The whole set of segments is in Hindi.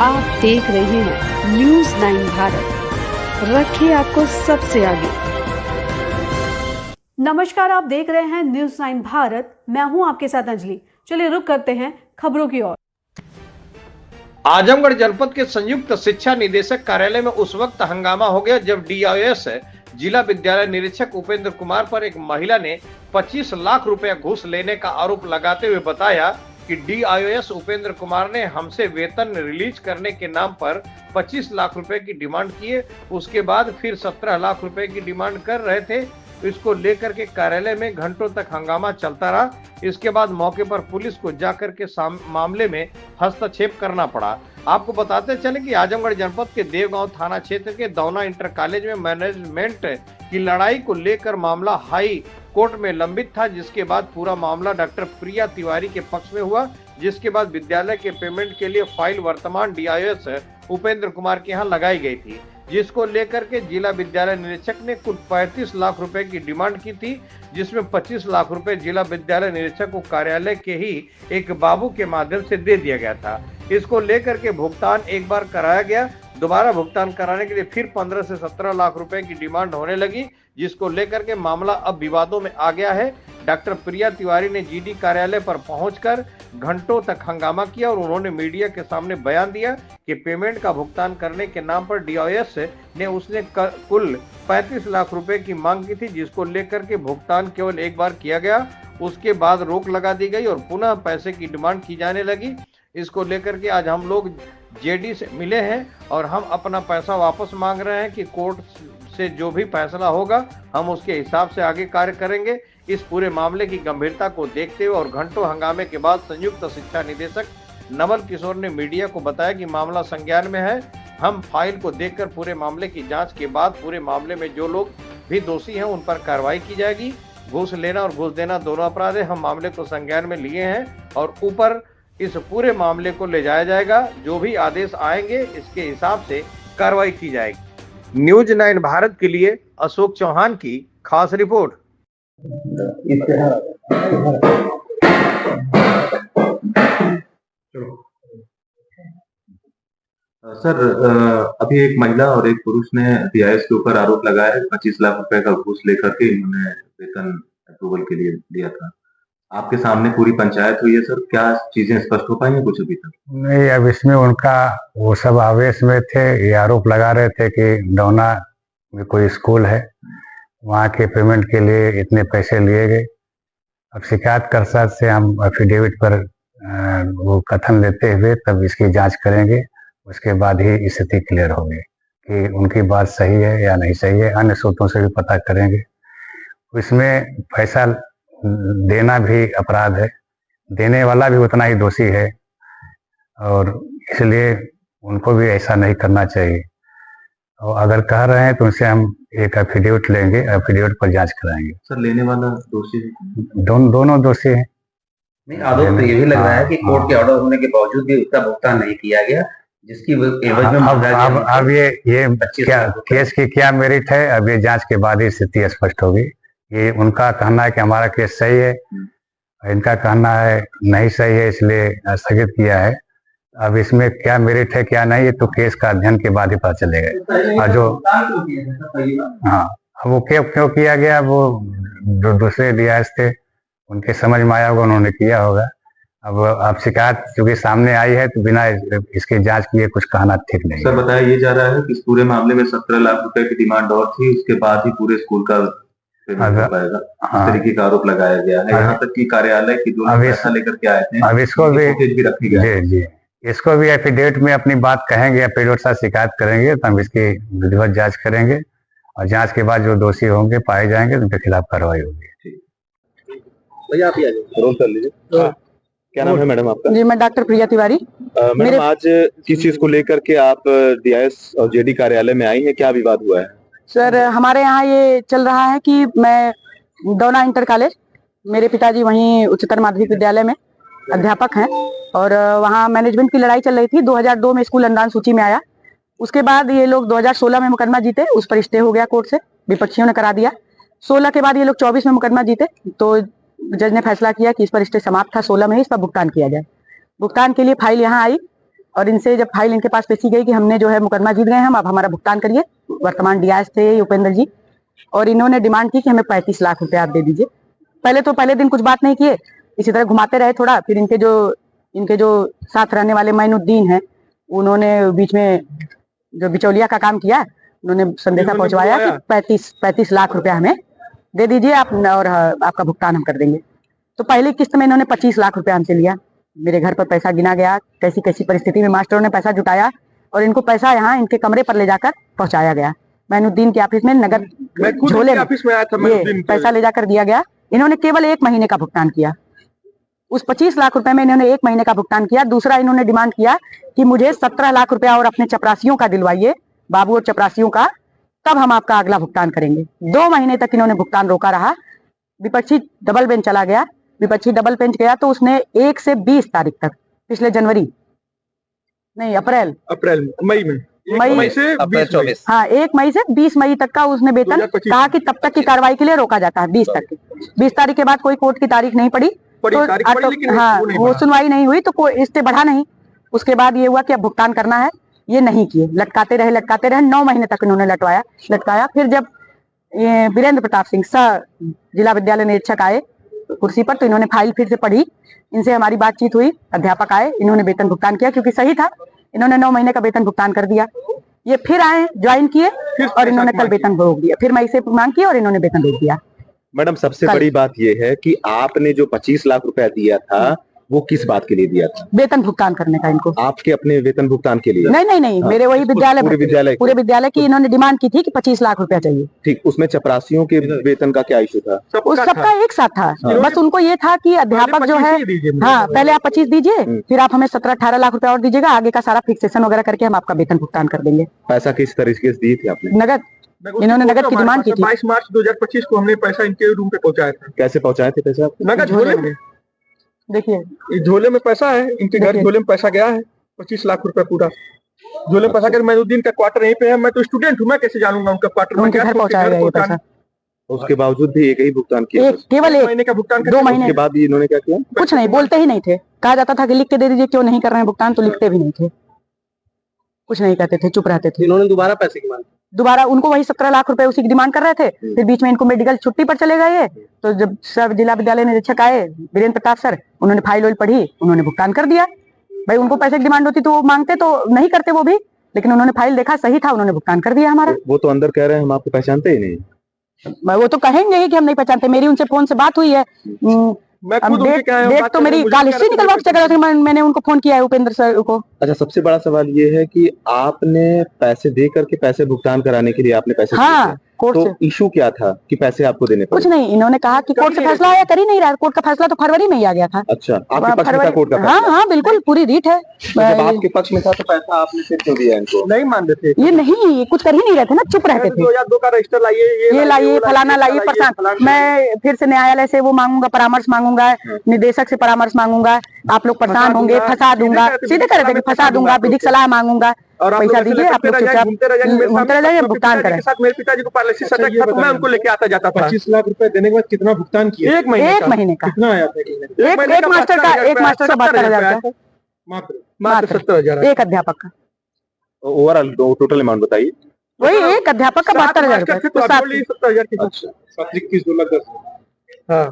आप देख रहे हैं न्यूज़ 9 भारत, रखिए आपको सबसे आगे। नमस्कार, आप देख रहे हैं न्यूज़ 9 भारत। मैं हूं आपके साथ अंजलि। चलिए रुक करते हैं खबरों की ओर। आजमगढ़ जनपद के संयुक्त शिक्षा निदेशक कार्यालय में उस वक्त हंगामा हो गया जब डीआईएस जिला विद्यालय निरीक्षक उपेंद्र कुमार पर एक महिला ने 25 लाख रुपया घूस लेने का आरोप लगाते हुए बताया कि डीआईएस उपेंद्र कुमार ने हमसे वेतन रिलीज करने के नाम पर 25 लाख रुपए की डिमांड किए। उसके बाद फिर 17 लाख रुपए की डिमांड कर रहे थे। इसको लेकर के कार्यालय में घंटों तक हंगामा चलता रहा। इसके बाद मौके पर पुलिस को जाकर के मामले में हस्तक्षेप करना पड़ा। आपको बताते चले कि आजमगढ़ जनपद के देवगांव थाना क्षेत्र के दौना इंटर कॉलेज में मैनेजमेंट की लड़ाई को लेकर मामला हाई कोर्ट में लंबित था, जिसके बाद पूरा मामला डॉक्टर प्रिया तिवारी के पक्ष में हुआ, जिसके बाद विद्यालय के पेमेंट के लिए फाइल वर्तमान डीआईएस उपेंद्र कुमार के यहाँ लगाई गई थी, जिसको लेकर के जिला विद्यालय निरीक्षक ने कुल 35 लाख रुपए की डिमांड की थी, जिसमें 25 लाख रुपए जिला विद्यालय निरीक्षक को कार्यालय के ही एक बाबू के माध्यम से दे दिया गया था। इसको लेकर के भुगतान एक बार कराया गया, दोबारा भुगतान कराने के लिए फिर 15 से 17 लाख रुपए की डिमांड होने लगी, जिसको लेकर के मामला अब विवादों में आ गया है। डॉक्टर प्रिया तिवारी ने जीडी कार्यालय पर पहुंचकर घंटों तक हंगामा किया और उन्होंने मीडिया के सामने बयान दिया कि पेमेंट का भुगतान करने के नाम पर डीआईएस ने उसने कुल 35 लाख रुपए की मांग की थी, जिसको लेकर के भुगतान केवल एक बार किया गया। उसके बाद रोक लगा दी गई और पुनः पैसे की डिमांड की जाने लगी। इसको लेकर के आज हम लोग जेडी से मिले हैं और हम अपना पैसा वापस मांग रहे हैं कि कोर्ट से जो भी फैसला होगा हम उसके हिसाब से आगे कार्य करेंगे। इस पूरे मामले की गंभीरता को देखते हुए और घंटों हंगामे के बाद संयुक्त शिक्षा निदेशक नवल किशोर ने मीडिया को बताया कि मामला संज्ञान में है। हम फाइल को देखकर पूरे मामले की जांच के बाद पूरे मामले में जो लोग भी दोषी हैं उन पर कार्रवाई की जाएगी। घूस लेना और घूस देना दोनों अपराध है। हम मामले को संज्ञान में लिए हैं और ऊपर इस पूरे मामले को ले जाया जाएगा। जो भी आदेश आएंगे इसके हिसाब से कार्रवाई की जाएगी। न्यूज़ 9 भारत के लिए अशोक चौहान की खास रिपोर्ट। सर, अभी एक महिला और एक पुरुष ने डीआईएस के ऊपर आरोप लगाया है 25 लाख रुपए का घूस लेकर के इन्होंने वेतन अप्रूवल के लिए दिया था। आपके सामने पूरी पंचायत हुई है सर, क्या चीजें स्पष्ट हो पाई हैं कुछ अभी तक? नहीं, अब इसमें उनका वो सब आवेश में थे। ये आरोप लगा रहे थे कि डौना में कोई स्कूल है, वहाँ के पेमेंट के लिए इतने पैसे लिए गए। अब शिकायतकर्ता से हम एफिडेविट पर वो कथन लेते हुए तब इसकी जांच करेंगे। उसके बाद ही स्थिति क्लियर होगी कि उनकी बात सही है या नहीं सही है। अन्य स्रोतों से भी पता करेंगे। इसमें पैसा देना भी अपराध है, देने वाला भी उतना ही दोषी है और इसलिए उनको भी ऐसा नहीं करना चाहिए। और अगर कह रहे हैं तो उनसे हम एक एफिडेविट लेंगे, एफिडेविट पर जांच कराएंगे। सर, लेने वाला दोषी है? दोनों दोषी हैं। नहीं, आरोप तो ये भी लग रहा है कि कोर्ट के ऑर्डर होने के बावजूद भी उसका भुगतान नहीं किया गया, जिसकी एवज में अब ये क्या केस की क्या मेरिट है, अब ये जांच के बाद ही स्थिति स्पष्ट होगी। ये उनका कहना है कि हमारा केस सही है, इनका कहना है नहीं सही है, इसलिए स्थगित किया है। अब इसमें क्या मेरिट है क्या नहीं, ये तो केस का अध्ययन के बाद ही पता चलेगा। और जो वो क्यों किया गया, वो दूसरे डीआईएस थे, उनके समझ में आया होगा, उन्होंने किया होगा। अब आप शिकायत चूंकि सामने आई है तो बिना इसके जांच किए कुछ कहना ठीक नहीं। सर, बताया ये जा रहा है कि इस पूरे मामले में 17 लाख रुपए की डिमांड और थी, उसके बाद ही पूरे स्कूल का पेमेंट हो पाएगा। इस तरीके का आरोप लगाया गया है। यहाँ तक कि कार्यालय की दोनों पैसा लेकर के आए थे। अब इसको भी रखी गई जी, इसको भी एफिडेविट में अपनी बात कहेंगे, एफिडेविट से शिकायत करेंगे तो हम इसकी विधिवत जांच करेंगे और जांच के बाद जो दोषी होंगे पाए जाएंगे तो उनके खिलाफ कार्रवाई होगी। भैया आप रोल कर लीजिए। क्या नाम है मैडम आपका? जी, मैं डॉक्टर प्रिया तिवारी। मैडम, आज किस चीज को लेकर के आप डीआईएस और जेडी कार्यालय में आई हैं, क्या विवाद हुआ है? सर, हमारे यहाँ ये चल रहा है कि मैं दौना इंटर कॉलेज, मेरे पिताजी वहीं उच्चतर माध्यमिक विद्यालय में अध्यापक हैं और वहाँ मैनेजमेंट की लड़ाई चल रही थी। 2002 में स्कूल अनुदान सूची में आया। उसके बाद ये लोग 2016 में मुकदमा जीते, उस पर स्टे हो गया कोर्ट से, विपक्षियों ने करा दिया। 16 के बाद ये लोग 24 में मुकदमा जीते तो जज ने फैसला किया कि इस पर स्टे समाप्त था, 16 में ही इस पर भुगतान किया जाए। भुगतान के लिए फाइल यहाँ आई और इनसे जब फाइल इनके पास पेशी गई कि हमने जो है मुकदमा जीत गए हम, अब हमारा भुगतान करिए, वर्तमान डीआईएस थे उपेंद्र जी, और इन्होंने डिमांड की कि हमें 35 लाख रुपए आप दे दीजिए। पहले दिन कुछ बात नहीं किए, इसी तरह घुमाते रहे थोड़ा। फिर इनके जो साथ रहने वाले मैनुद्दीन हैं, उन्होंने बीच में जो बिचौलिया का काम किया, उन्होंने संदेशा पहुंचवाया कि 35 लाख रुपया हमें दे दीजिए आप, और आपका भुगतान हम कर देंगे। तो पहली किस्त में इन्होंने 25 लाख रुपया हमसे लिया। मेरे घर पर पैसा गिना गया, कैसी कैसी परिस्थिति में मास्टरों ने पैसा जुटाया, और इनको पैसा यहाँ इनके कमरे पर ले जाकर पहुंचाया गया। मैनुद्दीन के ऑफिस में नगद झोले में पैसा ले जाकर दिया गया। इन्होंने केवल 1 महीने का भुगतान किया। उस 25 लाख रुपए में इन्होंने 1 महीने का भुगतान किया। दूसरा इन्होंने डिमांड किया कि मुझे 17 लाख रुपया और अपने चपरासियों का दिलवाइए, बाबू और चपरासियों का, तब हम आपका अगला भुगतान करेंगे। 2 महीने तक इन्होंने भुगतान रोका रहा। विपक्षी डबल बेंच चला गया। विपक्षी डबल बेंच गया तो उसने 1 से 20 तारीख तक, पिछले मई से 24, हाँ 1 मई से 20 मई तक का उसने वेतन कहा कि तब तक की कार्रवाई के लिए रोका जाता है 20 तक। 20 तारीख के बाद कोई कोर्ट की तारीख नहीं पड़ी, तो हाँ वो सुनवाई नहीं हुई, तो कोई इससे बढ़ा नहीं। उसके बाद ये हुआ कि अब भुगतान करना है, ये नहीं किए, लटकाते रहे 9 महीने तक इन्होंने लटकाया। फिर जब वीरेंद्र प्रताप सिंह सह जिला विद्यालय निरीक्षक आए कुर्सी पर, तो इन्होंने फाइल फिर से पढ़ी, इनसे हमारी बातचीत हुई, अध्यापक आए, इन्होंने वेतन भुगतान किया क्योंकि सही था। इन्होंने 9 महीने का वेतन भुगतान कर दिया। ये फिर आए, ज्वाइन किए, और इन्होंने कल वेतन रोक दिया। फिर मई से मांग की और इन्होंने वेतन रोक दिया। मैडम, सबसे बड़ी बात ये है कि आपने जो 25 लाख रुपया दिया था, वो किस बात के लिए दिया था? वेतन भुगतान करने का इनको। आपके अपने वेतन भुगतान के लिए? नहीं, हाँ, मेरे वही पूरे विद्यालय की इन्होंने डिमांड की थी कि 25 लाख रुपया चाहिए। ठीक, उसमें चपरासियों के वेतन का क्या इशू था? उस सबका एक साथ था। बस उनको ये था कि अध्यापक जो है, हाँ पहले आप 25 दीजिए, फिर आप हमें 17-18 लाख रुपया और दीजिएगा, आगे का सारा फिक्सेशन वगैरह करके हम आपका वेतन भुगतान कर देंगे। पैसा किस तरीके से दिए थे आपने? नगद, इन्होंने नगद की डिमांड की थी। 22 मार्च 2025 को हमने पैसा इनके रूम पे पहुंचाया था। कैसे पहुंचाए थे पैसा? नगद झोले में। देखिए इस झोले में पैसा है, इनके घर झोले में पैसा गया है 25 लाख रुपए पूरा झोले में पैसा कर। मैनुद्दीन का क्वार्टर यहीं पे है, मैं तो स्टूडेंट हूँ, मैं कैसे जानूंगा उनका क्वार्टर में घर पहुंचाया गया ये पैसा। उसके बावजूद भी एक ही भुगतान किया? केवल 1 महीने का भुगतान। 2 महीने के बाद इन्होंने क्या किया? कुछ नहीं, बोलते ही नहीं थे। कहा जाता था कि लिख के दे दीजिए, क्यों नहीं कर रहे हैं भुगतान, तो लिखते भी नहीं थे, कुछ नहीं कहते थे, चुप रहते थे। इन्होंने दोबारा पैसे की मांग, दोबारा उनको वही 17 लाख रुपए उसी की डिमांड कर रहे थे। फिर बीच में इनको मेडिकल छुट्टी पर चले गए, तो जब सब जिला विद्यालय निरीक्षक आए वीरेंद्र प्रताप सर, उन्होंने फाइल पढ़ी, उन्होंने भुगतान कर दिया। भाई उनको पैसे की डिमांड होती तो वो मांगते, तो नहीं करते वो भी, लेकिन उन्होंने फाइल देखा, सही था, उन्होंने भुगतान कर दिया हमारा। वो तो अंदर कह रहे हैं हम आपको पहचानते ही नहीं। वो तो कहेंगे ही कि हम नहीं पहचानते। मेरी उनसे फोन से बात हुई है, डेट तो मेरी काल हिस्ट्री निकलवा के चला, मैंने उनको फोन किया है उपेंद्र सर को। अच्छा, सबसे बड़ा सवाल ये है कि आपने पैसे दे करके पैसे भुगतान कराने के लिए आपने पैसे हाँ, दिए थे। तो इशू क्या था कि पैसे आपको देने पड़े? कुछ नहीं, इन्होंने कहा कि कोर्ट से फैसला आया, कर ही नहीं रहा। कोर्ट का फैसला तो फरवरी में ही आ गया था। अच्छा, आपके पक्ष में था कोर्ट का फैसला? हाँ हाँ बिल्कुल, पूरी रीट है। जब आपके पक्ष में था तो पैसा आपने फिर क्यों दिया इनको? नहीं मान रहे थे ये, नहीं कुछ कर ही नहीं रहे थे ना, चुप रहते थे। 2002 का रजिस्टर लाइए, ये लाइए, फलाना लाइए, परेशान। मैं फिर से न्यायालय से वो मांगूंगा, परामर्श मांगूंगा, निदेशक से परामर्श मांगूंगा, आप लोग परेशान होंगे, फंसा दूंगा, सीधे कह रहे थे कि फंसा दूंगा, विधिक सलाह मांगूंगा, पैसा दीजिए, आप लोग चुपचाप घूमते रह जाइए, भुगतान करें। मेरे पिताजी को पैरालिसिस अटैक था, तो मैं उनको लेके आता जाता था। 25 लाख रुपए देने के बाद कितना भुगतान किया? 1 महीने का। कितना आया था? एक मास्टर का 72,000 का, मात्र 70,000। एक अध्यापक का। ओवरऑल टोटल अमाउंट बताइए। वही एक अध्यापक का 72,000 रुपए। 70,000 की। अच्छा, 7-21-2 हाँ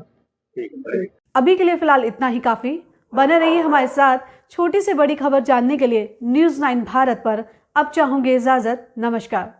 अभी के लिए फिलहाल इतना ही काफी। बने रहिए हमारे साथ। छोटी से बड़ी खबर जानने के लिए न्यूज़ 9 भारत पर अब चाहूंगी इजाजत। नमस्कार।